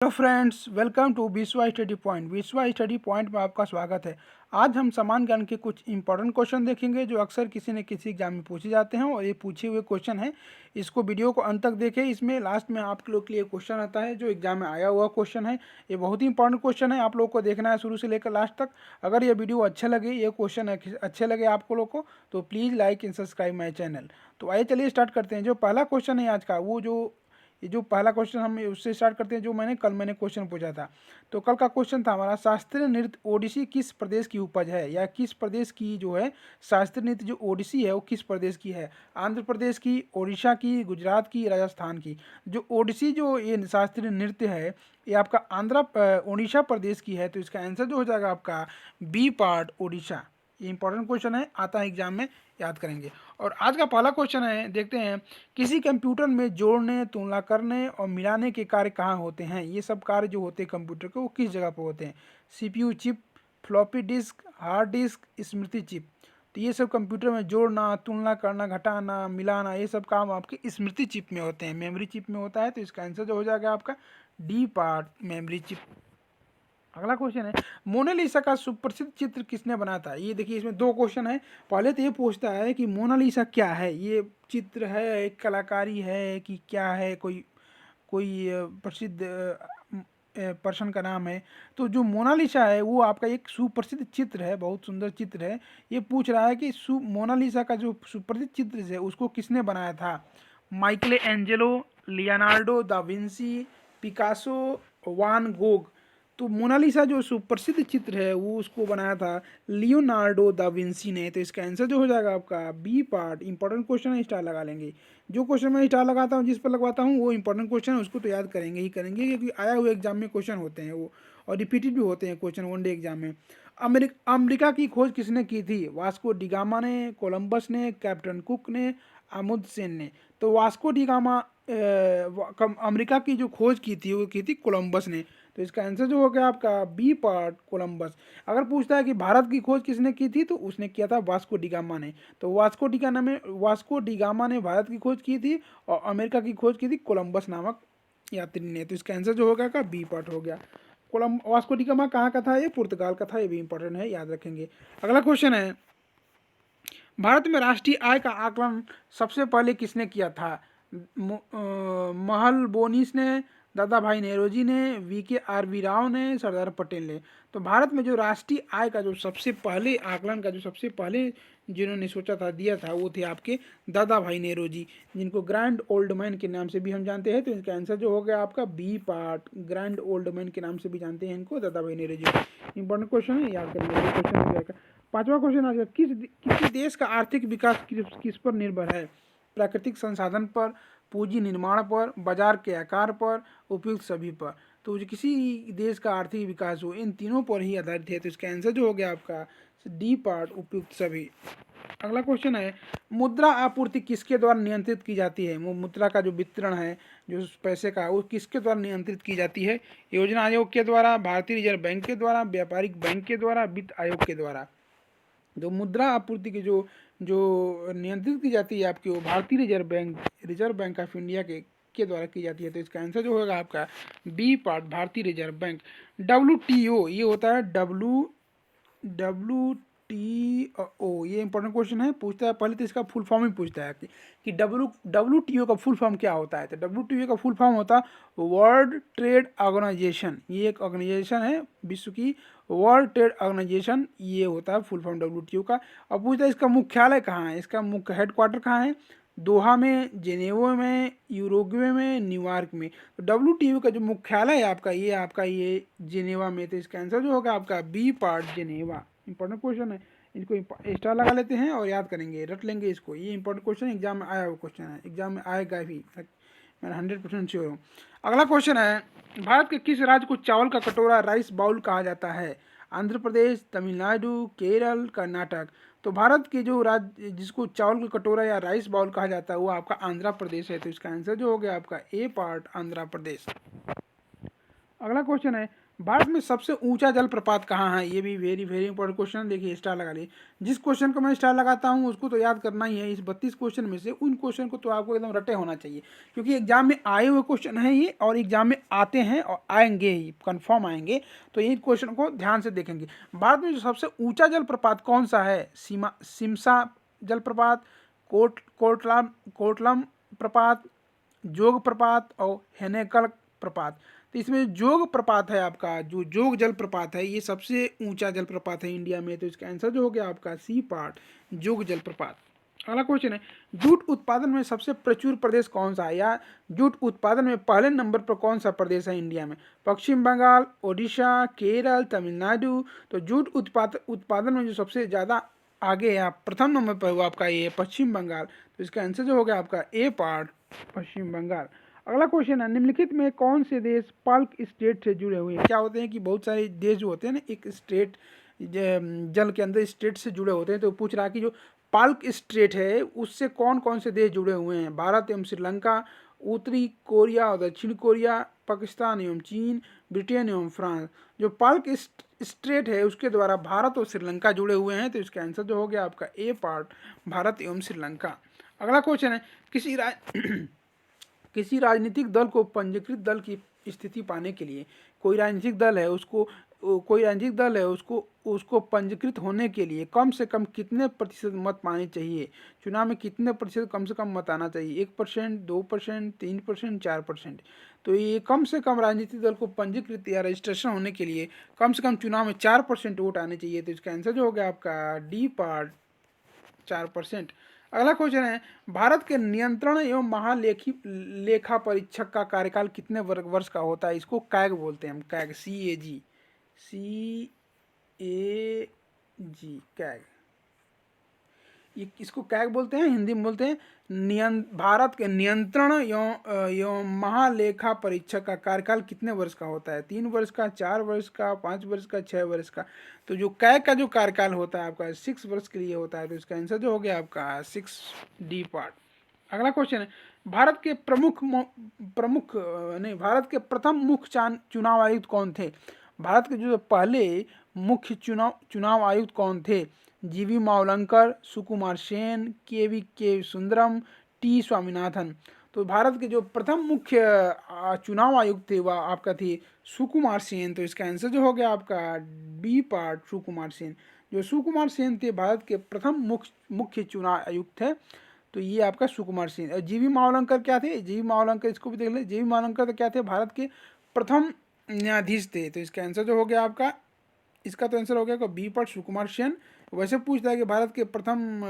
Hello friends, welcome to विश्वा study point. विश्वा study point में आपका स्वागत है। आज हम समान ज्ञान के कुछ इंपॉर्टेंट क्वेश्चन देखेंगे जो अक्सर किसी न किसी एग्जाम में पूछे जाते हैं और ये पूछे हुए क्वेश्चन हैं। इसको वीडियो को अंत तक देखें। इसमें लास्ट में आप लोग के लिए क्वेश्चन आता है जो एग्जाम में आया हुआ क्वेश्चन है। ये बहुत ही इंपॉर्टेंट क्वेश्चन है, आप लोग को देखना है शुरू से लेकर लास्ट तक। अगर ये वीडियो अच्छा लगे, ये क्वेश्चन अच्छे लगे आप लोग को, तो please like and subscribe my channel. तो आइए चलिए स्टार्ट करते हैं। जो पहला क्वेश्चन है आज का, ये जो पहला क्वेश्चन हम उससे स्टार्ट करते हैं जो मैंने क्वेश्चन पूछा था। तो कल का क्वेश्चन था हमारा, शास्त्रीय नृत्य ओडिसी किस प्रदेश की उपज है, या किस प्रदेश की जो है शास्त्रीय नृत्य जो ओडिसी है वो किस प्रदेश की है। आंध्र प्रदेश की, उड़ीसा की, गुजरात की, राजस्थान की। जो ओडिसी जो ये शास्त्रीय नृत्य है ये आपका उड़ीसा प्रदेश की है। तो इसका आंसर जो हो जाएगा आपका बी पार्ट उड़ीसा। ये इंपॉर्टेंट क्वेश्चन है, आता है एग्जाम में, याद करेंगे। और आज का पहला क्वेश्चन है, देखते हैं। किसी कंप्यूटर में जोड़ने, तुलना करने और मिलाने के कार्य कहाँ होते हैं। ये सब कार्य जो होते हैं कंप्यूटर के वो किस जगह पर होते हैं। CPU chip, floppy disk, hard disk, स्मृति चिप। तो ये सब कंप्यूटर में जोड़ना, तुलना करना, घटाना, मिलाना, ये सब काम आपके स्मृति चिप में होते हैं, मेमोरी चिप में होता है। तो इसका आंसर जो हो जाएगा आपका डी पार्ट मेमोरी चिप। अगला क्वेश्चन है, मोनालिसा का सुप्रसिद्ध चित्र किसने बनाया था। ये देखिए, इसमें दो क्वेश्चन है। पहले तो ये पूछता है कि मोनालिसा क्या है, ये चित्र है, एक कलाकारी है कि क्या है, कोई कोई प्रसिद्ध पर्सन का नाम है। तो जो मोनालिसा है वो आपका एक सुप्रसिद्ध चित्र है, बहुत सुंदर चित्र है। ये पूछ रहा है कि मोनालिसा का जो सुप्रसिद्ध चित्र है उसको किसने बनाया था। Michelangelo, Leonardo da Vinci, Picasso, Van Gogh. तो मोनालिसा जो सुप्रसिद्ध चित्र है वो उसको बनाया था लियोनार्डो दा विंसी ने। तो इसका आंसर जो हो जाएगा आपका बी पार्ट। इंपॉर्टेंट क्वेश्चन है, स्टार लगा लेंगे। जो क्वेश्चन मैं स्टार लगाता हूँ, जिस पर लगवाता हूँ वो इंपॉर्टेंट क्वेश्चन है, उसको तो याद करेंगे ही करेंगे, क्योंकि आया हुए एग्जाम में क्वेश्चन होते हैं वो, और रिपीटेड भी होते हैं क्वेश्चन वनडे एग्जाम में। अमेरिका की खोज किसने की थी। वास्को डिगामा ने, कोलंबस ने, कैप्टन कुक ने, अमुंदसेन ने। तो वास्को डिगामा अमेरिका की जो खोज की थी वो की थी कोलंबस ने। तो इसका आंसर जो हो गया आपका बी पार्ट कोलंबस। अगर पूछता है कि भारत की खोज किसने की थी, तो उसने किया था वास्को डिगामा ने। तो वास्को डिगामा ने भारत की खोज की थी और अमेरिका की खोज की थी कोलंबस नामक यात्री ने। तो इसका आंसर जो होगा का बी पार्ट हो गया। वास्को डिगामा कहाँ का था, ये पुर्तगाल का था। ये भी इंपॉर्टेंट है, याद रखेंगे। अगला क्वेश्चन है, भारत में राष्ट्रीय आय का आकलन सबसे पहले किसने किया था। महल बोनिस ने, दादा भाई नेरोजी ने, वी राव ने, सरदार पटेल ने। तो भारत में जो राष्ट्रीय आय का जो सबसे पहले आकलन का जो सबसे पहले जिन्होंने सोचा था, दिया था, वो थे आपके दादा भाई नेरोजी, जिनको ग्रैंड ओल्ड मैन के नाम से भी हम जानते हैं। तो इसका आंसर जो हो गया आपका B part, grand old man के नाम से भी जानते हैं इनको, दादा भाई नेरोजी। इंपॉर्टेंट क्वेश्चन है, याद करेंगे। क्वेश्चन हो जाएगा। पांचवा क्वेश्चन आ गया, किसी देश का आर्थिक विकास किस पर निर्भर है। प्राकृतिक संसाधन पर, पूंजी निर्माण पर, बाजार के आकार पर, उपयुक्त सभी पर। तो जो किसी देश का आर्थिक विकास हो, इन तीनों पर ही आधारित है। तो इसका आंसर जो हो गया आपका डी पार्ट, उपयुक्त सभी। अगला क्वेश्चन है, मुद्रा आपूर्ति किसके द्वारा नियंत्रित की जाती है। मुद्रा का जो वितरण है, जो पैसे का, वो किसके द्वारा नियंत्रित की जाती है। योजना आयोग के द्वारा, भारतीय रिजर्व बैंक के द्वारा, व्यापारिक बैंक के द्वारा, वित्त आयोग के द्वारा। जो मुद्रा आपूर्ति की जो जो नियंत्रित की जाती है आपकी, वो भारतीय रिजर्व बैंक ऑफ इंडिया के द्वारा की जाती है। तो इसका आंसर जो होगा आपका बी पार्ट, भारतीय रिजर्व बैंक। WTO ये होता है WTO। ये इंपॉर्टेंट क्वेश्चन है, पूछता है पहले तो इसका फुल फॉर्म ही पूछता है कि WTO का फुल फॉर्म क्या होता है। तो WTO का फुल फॉर्म होता है वर्ल्ड ट्रेड ऑर्गेनाइजेशन। ये एक ऑर्गेनाइजेशन है, विश्व की वर्ल्ड ट्रेड ऑर्गेनाइजेशन, ये होता है फुल फॉर्म WTO का। अब पूछता है इसका मुख्यालय कहाँ है, इसका मुख्य हेडक्वार्टर कहाँ है। दोहा में, जेनेवा में, यूरुग्वे में, न्यूयॉर्क में। तो WTO का जो मुख्यालय है आपका, ये जेनेवा में। तो इसका आंसर जो होगा आपका B part, Geneva. Important question है, इसको स्टार लगा लेते हैं और याद करेंगे, रट लेंगे इसको। ये इंपॉर्टेंट क्वेश्चन एग्जाम में आया हुआ क्वेश्चन है, एग्जाम में आएगा भी, मैं 100% श्योर हूँ। अगला क्वेश्चन है, भारत के किस राज्य को चावल का कटोरा, राइस बाउल कहा जाता है। आंध्र प्रदेश, तमिलनाडु, केरल, कर्नाटक। तो भारत के जो राज्य जिसको चावल का कटोरा या राइस बाउल कहा जाता है वो आपका आंध्र प्रदेश है। तो इसका आंसर जो हो गया आपका ए पार्ट, आंध्र प्रदेश। अगला क्वेश्चन है, भारत में सबसे ऊंचा जलप्रपात कहाँ है? ये भी वेरी वेरी इंपॉर्टेंट क्वेश्चन है। देखिए स्टार लगा लिए। जिस क्वेश्चन को मैं स्टार लगाता हूँ उसको तो याद करना ही है। इस 32 क्वेश्चन में से उन क्वेश्चन को तो आपको एकदम रटे होना चाहिए, क्योंकि एग्जाम में आए हुए क्वेश्चन है ये, और एग्जाम में आते हैं और आएंगे ही, कन्फर्म आएंगे। तो इन क्वेश्चन को ध्यान से देखेंगे। भारत में जो सबसे ऊंचा जलप्रपात कौन सा है? सिमसा जलप्रपात, कोटलम प्रपात, जोग प्रपात और हेनेकल प्रपात। तो इसमें जोग प्रपात है आपका, जो जोग जलप्रपात है ये सबसे ऊंचा जलप्रपात है इंडिया में। तो इसका आंसर जो हो गया आपका सी पार्ट, जोग जलप्रपात। अगला क्वेश्चन है, जूट उत्पादन में सबसे प्रचुर प्रदेश कौन सा है, या जूट उत्पादन में पहले नंबर पर कौन सा प्रदेश है इंडिया में? पश्चिम बंगाल, ओडिशा, केरल, तमिलनाडु। तो जूट उत्पादन में जो सबसे ज़्यादा आगे है, प्रथम नंबर पर हुआ आपका ये पश्चिम बंगाल। तो इसका आंसर जो हो गया आपका ए पार्ट, पश्चिम बंगाल। अगला क्वेश्चन है, निम्नलिखित में कौन से देश पल्क स्टेट से जुड़े हुए हैं? क्या होते हैं कि बहुत सारे देश जो होते हैं ना, एक स्टेट जल के अंदर स्टेट से जुड़े होते हैं। तो पूछ रहा है कि जो पाल्क स्ट्रेट है उससे कौन कौन से देश जुड़े हुए हैं? भारत एवं श्रीलंका, उत्तरी कोरिया और दक्षिण कोरिया, पाकिस्तान एवं चीन, ब्रिटेन एवं फ्रांस। जो पाल्क स्ट्रेट है उसके द्वारा भारत और श्रीलंका जुड़े हुए हैं। तो इसका आंसर जो हो गया आपका ए पार्ट, भारत एवं श्रीलंका। अगला क्वेश्चन है, किसी राजनीतिक दल को पंजीकृत दल की स्थिति पाने के लिए कोई राजनीतिक दल है उसको पंजीकृत होने के लिए कम से कम कितने प्रतिशत मत पाने चाहिए? चुनाव में कितने प्रतिशत कम से कम मत आना चाहिए? 1%, 2%, 3%, 4%। तो ये कम से कम राजनीतिक दल को पंजीकृत या रजिस्ट्रेशन होने के लिए कम से कम चुनाव में 4% वोट आने चाहिए। तो इसका आंसर जो हो गया आपका डी पार्ट, 4%। अगला क्वेश्चन है, भारत के नियंत्रण एवं लेखा परीक्षक का कार्यकाल कितने वर्ष का होता है? इसको कैग बोलते हैं हम, कैग, CAG, कैग। ये इसको कैग बोलते हैं, हिंदी में बोलते हैं भारत के नियंत्रण एवं महालेखा परीक्षक का कार्यकाल कितने वर्ष का होता है? 3 वर्ष का, 4 वर्ष का, 5 वर्ष का, 6 वर्ष का। तो जो कैग का जो कार्यकाल होता है आपका 6 वर्ष के लिए होता है। तो इसका आंसर जो हो गया आपका 6D पार्ट। अगला क्वेश्चन है, भारत के भारत के प्रथम मुख्य चुनाव आयुक्त कौन थे? भारत के जो पहले मुख्य चुनाव आयुक्त कौन थे? जीवी मावलंकर, सुकुमार सेन, के सुंदरम, टी स्वामीनाथन। तो भारत के जो प्रथम मुख्य चुनाव आयुक्त थे वह आपका थे सुकुमार सेन। तो इसका आंसर जो हो गया आपका बी पार्ट, सुकुमार सेन। जो सुकुमार सेन थे भारत के प्रथम मुख्य चुनाव आयुक्त थे। तो ये आपका सुकुमार सेन। और जीवी मावलंकर क्या थे? जीवी मावलंकर, इसको भी देख ले, जीवी मावलंकर तो क्या थे? भारत के प्रथम न्यायाधीश थे। तो इसका आंसर जो हो गया आपका, इसका तो आंसर हो गया बी पर सुकुमार सेन। वैसे पूछता है कि भारत के प्रथम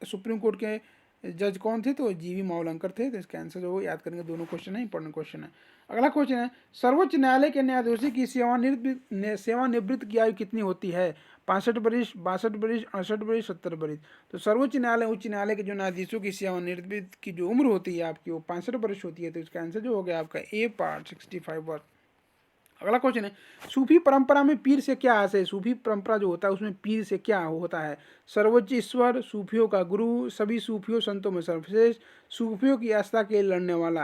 सुप्रीम कोर्ट के जज कौन थे? तो जीवी मावलंकर थे। तो इसका आंसर जो याद करेंगे, दोनों क्वेश्चन है, इंपॉर्टेंट क्वेश्चन है। अगला क्वेश्चन है, सर्वोच्च न्यायालय के न्यायाधीश की सेवानिवृत्त की आयु कितनी होती है? 65 वर्ष, 62 वर्ष, 68 वर्ष, 70 वर्ष। तो सर्वोच्च न्यायालय, उच्च न्यायालय के जो न्यायाधीशों की सेवानिवृत्त की जो उम्र होती है आपकी वो 65 वर्ष होती है। तो इसका आंसर जो हो गया आपका ए पार्ट, 65 वर्ष। अगला क्वेश्चन है, सूफी परंपरा में पीर से क्या आशय है? सूफी परंपरा जो होता है उसमें पीर से क्या होता है? सर्वोच्च ईश्वर, सूफियों का गुरु, सभी सूफियों संतों में सर्वश्रेष्ठ, सूफियों की आस्था के लड़ने वाला।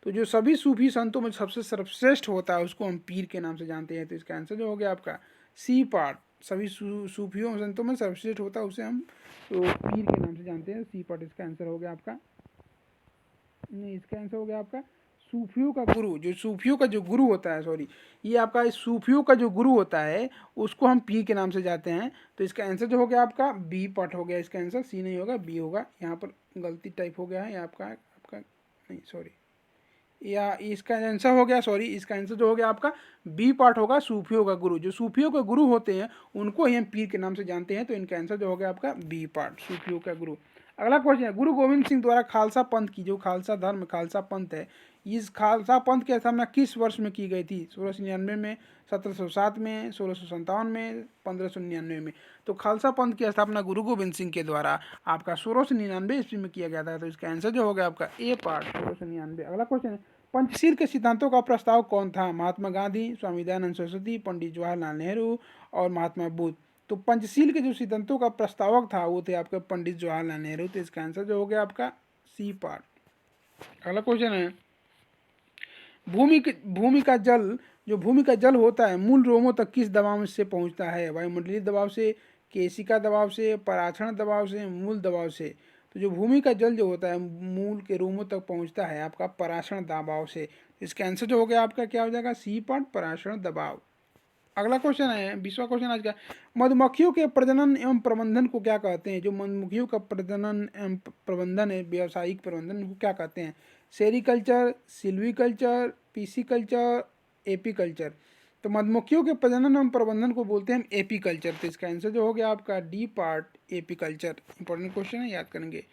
तो जो सभी सूफी संतों में सबसे सर्वश्रेष्ठ होता है उसको हम पीर के नाम से जानते हैं। तो इसका आंसर जो हो गया आपका सी पार्ट, सभी सूफियों संतों में सर्वश्रेष्ठ होता है उसे हम तो पीर के नाम से जानते हैं। सी पार्ट इसका आंसर हो गया आपका, नहीं, इसका आंसर हो गया आपका सूफियों का गुरु। जो सूफियों का जो गुरु होता है, सॉरी, ये आपका सूफियों का जो गुरु होता है उसको हम पीर के नाम से जाते हैं। तो इसका आंसर जो हो गया आपका बी पार्ट हो गया। इसका आंसर सी नहीं होगा, बी होगा। यहाँ पर गलती टाइप हो गया है आपका नहीं, सॉरी, या इसका आंसर हो गया, सॉरी, इसका आंसर जो हो गया आपका बी पार्ट होगा, सूफियों का गुरु। जो सूफियों के गुरु होते हैं उनको ही हम पीर के नाम से जानते हैं। तो इनका आंसर जो हो गया आपका बी पार्ट, सूफियों का गुरु। अगला क्वेश्चन है, गुरु गोविंद सिंह द्वारा खालसा पंथ की, जो खालसा धर्म, खालसा पंथ है, इस खालसा पंथ की स्थापना किस वर्ष में की गई थी? 1699 में, 1707 में, 1657 में, 1599 में। तो खालसा पंथ की स्थापना गुरु गोविंद सिंह के द्वारा आपका 1699 ईस्वी में किया गया था। तो इसका आंसर जो हो गया आपका ए पार्ट, 1699। अगला क्वेश्चन है, पंचशील के सिद्धांतों का प्रस्ताव कौन था? महात्मा गांधी, स्वामी दयानंद सरस्वती, पंडित जवाहरलाल नेहरू और महात्मा बुद्ध। तो पंचशील के जो सिद्धांतों का प्रस्तावक था वो थे आपके पंडित जवाहरलाल नेहरू। तो इसका आंसर जो हो गया आपका सी पार्ट। अगला क्वेश्चन है, भूमि का जल, जो भूमि का जल होता है मूल रोमों तक किस दबाव से पहुंचता है? वायुमंडलीय दबाव से, केशिका दबाव से, पराक्षण दबाव से, मूल दबाव से? तो जो भूमि का जल जो होता है मूल के रोमों तक पहुंचता है आपका पराक्षण दबाव से। इसका आंसर जो हो गया आपका क्या हो जाएगा? सी पार्ट, पराक्षण दबाव। अगला क्वेश्चन है 20वां क्वेश्चन आज का, मधुमक्खियों के प्रजनन एवं प्रबंधन को क्या कहते हैं? जो मधुमक्खियों का प्रजनन एवं प्रबंधन है, व्यावसायिक प्रबंधन को क्या कहते हैं? Sericulture, silviculture, pisciculture, apiculture? तो मधुमक्खियों के प्रजनन एवं प्रबंधन को बोलते हैं एपीकल्चर। तो इसका आंसर जो हो गया आपका D part apiculture. Important question है, याद करेंगे।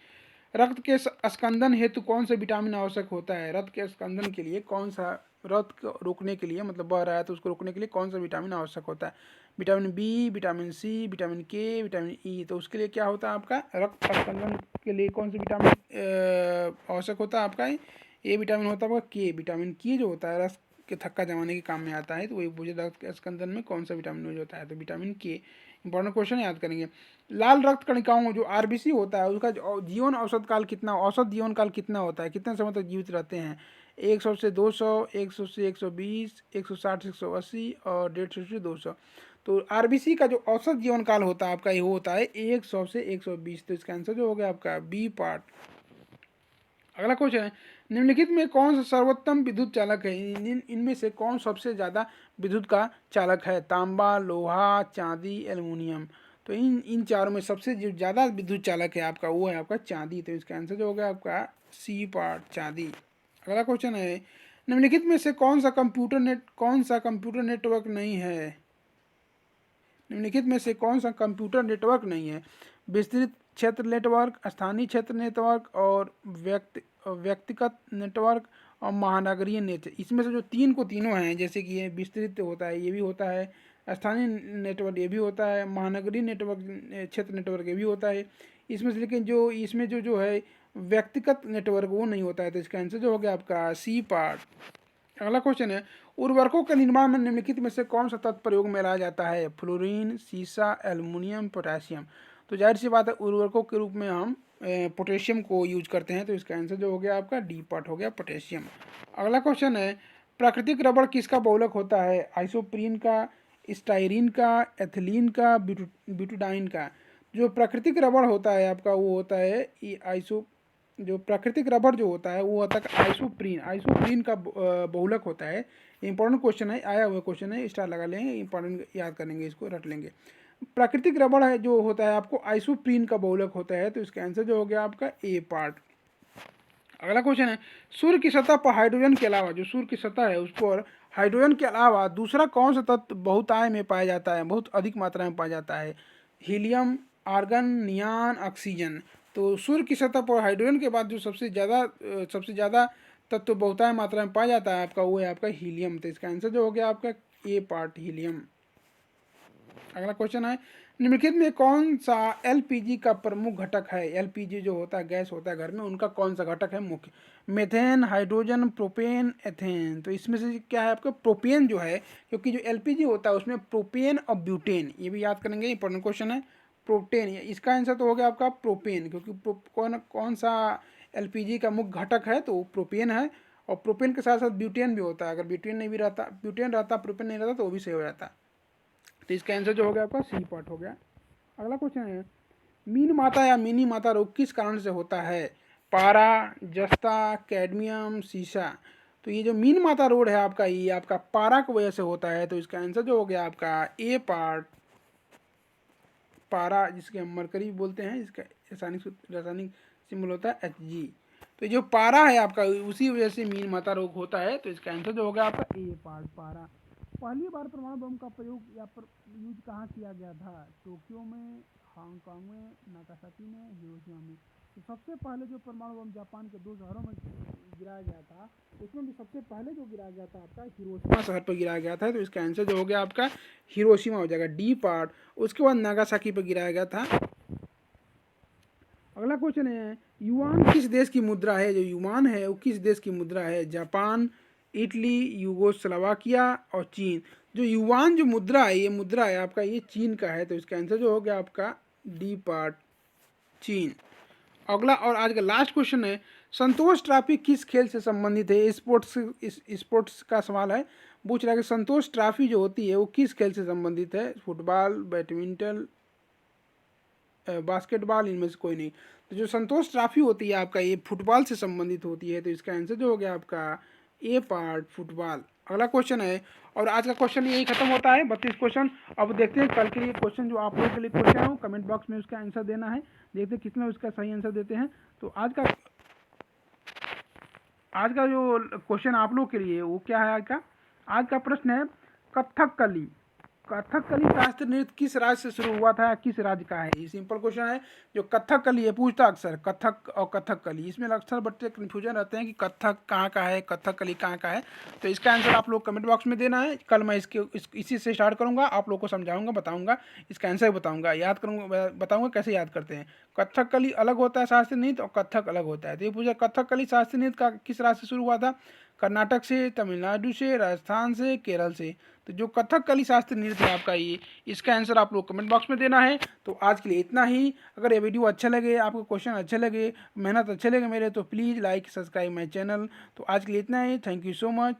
रक्त के स्कंदन हेतु कौन सा विटामिन आवश्यक होता है? रक्त के स्कंदन के लिए कौन सा, रक्त को रोकने के लिए, मतलब बह रहा है तो उसको रोकने के लिए कौन सा विटामिन आवश्यक होता है? Vitamin B, vitamin C, vitamin K, vitamin E? तो उसके लिए क्या होता है आपका, रक्त स्कंदन के लिए कौन सा विटामिन आवश्यक होता है आपका? ये विटामिन होता है आपका के। विटामिन के जो होता है रक्त के थक्का जमाने के काम में आता है, तो वही पूछे रक्त के स्कंदन में कौन सा विटामिन यूज होता है? तो विटामिन के। इंपॉर्टेंट क्वेश्चन याद करेंगे। लाल रक्त कणिकाओं जो आरबीसी होता है उसका जीवन औसत काल कितना, औसत जीवन काल कितना होता है? कितने समय तक जीवित रहते हैं? 100 से 200, 100 से 120, 160 से 180 और 150 से 200? तो आरबीसी का जो औसत जीवन काल होता है आपका ये होता है 100 से 120। तो इसका आंसर जो हो गया आपका बी पार्ट। अगला क्वेश्चन है, निम्नलिखित में कौन सा सर्वोत्तम विद्युत चालक है? इनमें से कौन सबसे ज़्यादा विद्युत का चालक है? तांबा, लोहा, चांदी, एल्युमिनियम? तो इन चारों में सबसे जो ज़्यादा विद्युत चालक है आपका वो है आपका चांदी। तो इसका आंसर जो हो गया आपका सी पार्ट, चांदी। अगला क्वेश्चन है, निम्नलिखित में से कौन सा कंप्यूटर नेटवर्क नहीं है? निम्नलिखित में से कौन सा कंप्यूटर नेटवर्क नहीं है? विस्तृत क्षेत्र नेटवर्क, स्थानीय क्षेत्र नेटवर्क और व्यक्तिगत नेटवर्क और महानगरीय नेटवर्क? इसमें से जो तीन को तीनों हैं, जैसे कि ये विस्तृत होता है, ये भी होता है, स्थानीय नेटवर्क ये भी होता है, महानगरीय नेटवर्क क्षेत्र नेटवर्क ये भी होता है इसमें से, लेकिन जो इसमें जो है व्यक्तिगत नेटवर्क वो नहीं होता है। तो इसका आंसर जो हो गया आपका सी पार्ट। अगला क्वेश्चन है, उर्वरकों के निर्माण में निम्नलिखित में से कौन सा तत्व प्रयोग में लाया जाता है? फ्लोरीन, सीसा, एल्युमिनियम, पोटेशियम? तो जाहिर सी बात है उर्वरकों के रूप में हम पोटेशियम को यूज करते हैं। तो इसका आंसर जो हो गया आपका डी पार्ट हो गया, पोटेशियम। अगला क्वेश्चन है, प्राकृतिक रबड़ किसका बहुलक होता है? आइसोप्रीन का, स्टाइरीन का, एथिलीन का, ब्यूटाडाइन का? जो प्राकृतिक रबड़ होता है आपका वो होता है जो प्राकृतिक रबर जो होता है वो होता है आइसोप्रीन का बहुलक होता है। इंपॉर्टेंट क्वेश्चन है, आया हुआ क्वेश्चन है, स्टार लगा लेंगे, इंपॉर्टेंट याद करेंगे, इसको रट लेंगे। प्राकृतिक रबड़ है जो होता है आपको आइसोप्रीन का बहुलक होता है। तो इसका आंसर जो हो गया आपका ए पार्ट। अगला क्वेश्चन है, सूर्य की सतह पर हाइड्रोजन के अलावा, जो सूर्य की सतह है उस पर हाइड्रोजन के अलावा दूसरा कौन सा तत्व बहुतायत में पाया जाता है, बहुत अधिक मात्रा में पाया जाता है? Helium, argon, neon, oxygen? तो सूर्य की सतह पर हाइड्रोजन के बाद जो सबसे ज़्यादा तत्व बहुतायत मात्रा में पाया जाता है आपका वो है आपका हीलियम। तो इसका आंसर जो हो गया आपका ए पार्ट, हीलियम। अगला क्वेश्चन है, निम्नलिखित में कौन सा एलपीजी का प्रमुख घटक है? एलपीजी जो होता है गैस होता है घर में, उनका कौन सा घटक है मुख्य? Methane, hydrogen, propane, ethane? तो इसमें से क्या है आपका प्रोपेन जो है, क्योंकि जो एलपीजी होता है उसमें प्रोपेन और ब्यूटेन, ये भी याद करेंगे, इंपॉर्टेंट क्वेश्चन है। प्रोटेन, इसका आंसर तो हो गया आपका प्रोपेन, क्योंकि कौन सा एलपीजी का मुख्य घटक है? तो प्रोपेन है। और प्रोपेन के साथ साथ ब्यूटेन भी होता है, अगर ब्यूटेन नहीं भी रहता, ब्यूटेन रहता, प्रोपेन नहीं रहता तो वो भी सही हो जाता। तो इसका आंसर जो हो गया आपका सी पार्ट हो गया। अगला क्वेश्चन है, मीन माता या मिनी माता रोग किस कारण से होता है? पारा, जस्ता, कैडमियम, सीसा? तो ये जो मीन माता रोग है आपका, ये आपका पारा की वजह से होता है। तो इसका आंसर जो हो गया आपका ए पार्ट, पारा, जिसके हम मरकरी बोलते हैं, इसका रासायनिक सिंबल होता है Hg। तो जो पारा है आपका उसी वजह से मीन माता रोग होता है। तो इसका आंसर जो हो गया आपका ए पार्ट, पारा। पहली बार परमाणु बम का प्रयोग या यूज कहाँ किया गया था? टोक्यो में, हांगकांग में, नागासाकी में, हिरोशिमा में? तो सबसे पहले जो परमाणु बम जापान के 2 शहरों में गिराया गया था, उसमें भी सबसे पहले जो गिराया गया था आपका हिरोशिमा शहर पर गिराया गया था। तो इसका आंसर जो हो गया आपका हिरोशिमा हो जाएगा, डी पार्ट। उसके बाद नागासाकी पर गिराया गया था। अगला क्वेश्चन है, युआन किस देश की मुद्रा है? जो युआन है वो किस देश की मुद्रा है? जापान, इटली, यूगोस्लावाकिया और चीन? जो युआन जो मुद्रा है, ये मुद्रा है आपका ये चीन का है। तो इसका आंसर जो हो गया आपका डी पार्ट, चीन। अगला और आज का लास्ट क्वेश्चन है, संतोष ट्रॉफी किस खेल से संबंधित है? स्पोर्ट्स का सवाल है। पूछ रहा है कि संतोष ट्रॉफी जो होती है वो किस खेल से संबंधित है? फुटबॉल, बैडमिंटन, बास्केटबॉल, इनमें से कोई नहीं। तो जो संतोष ट्रॉफी होती है आपका ये फुटबॉल से संबंधित होती है, तो इसका आंसर जो हो गया आपका ए पार्ट फुटबॉल। अगला क्वेश्चन है, और आज का क्वेश्चन यही खत्म होता है, 32 क्वेश्चन। अब देखते हैं कल के लिए क्वेश्चन जो आप लोगों के लिए क्वेश्चन है, कमेंट बॉक्स में उसका आंसर देना है। देखते हैं कितने उसका सही आंसर देते हैं। तो आज का जो क्वेश्चन आप लोग के लिए वो क्या है? आज का प्रश्न है कथकली। कथकली शास्त्रीय नृत्य किस राज्य से शुरू हुआ था, किस राज्य का है? ये सिंपल क्वेश्चन है। जो कथकली है पूछता अक्सर, कथक और कथकली, इसमें अक्सर बच्चे कन्फ्यूजन रहते हैं कि कथक कहाँ का है, कथकली कहाँ का है। तो इसका आंसर आप लोग कमेंट बॉक्स में देना है। कल मैं इसी से स्टार्ट करूँगा, आप लोग को समझाऊंगा, बताऊंगा, इसका आंसर बताऊंगा, याद करूँगा, बताऊँगा कैसे याद करते हैं। कथकली अलग होता है शास्त्रीय नृत्य, और कथक अलग होता है। तो ये पूछा कथकली शास्त्रीय नृत्य का किस राज्य से शुरू हुआ था? कर्नाटक से, तमिलनाडु से, राजस्थान से, केरल से। तो जो कथकली शास्त्रीय नृत्य है आपका ये, इसका आंसर आप लोग कमेंट बॉक्स में देना है। तो आज के लिए इतना ही। अगर ये वीडियो अच्छा लगे, आपको क्वेश्चन अच्छे लगे, मेहनत अच्छे लगे मेरे, तो please like subscribe my channel. तो आज के लिए इतना ही। Thank you so much.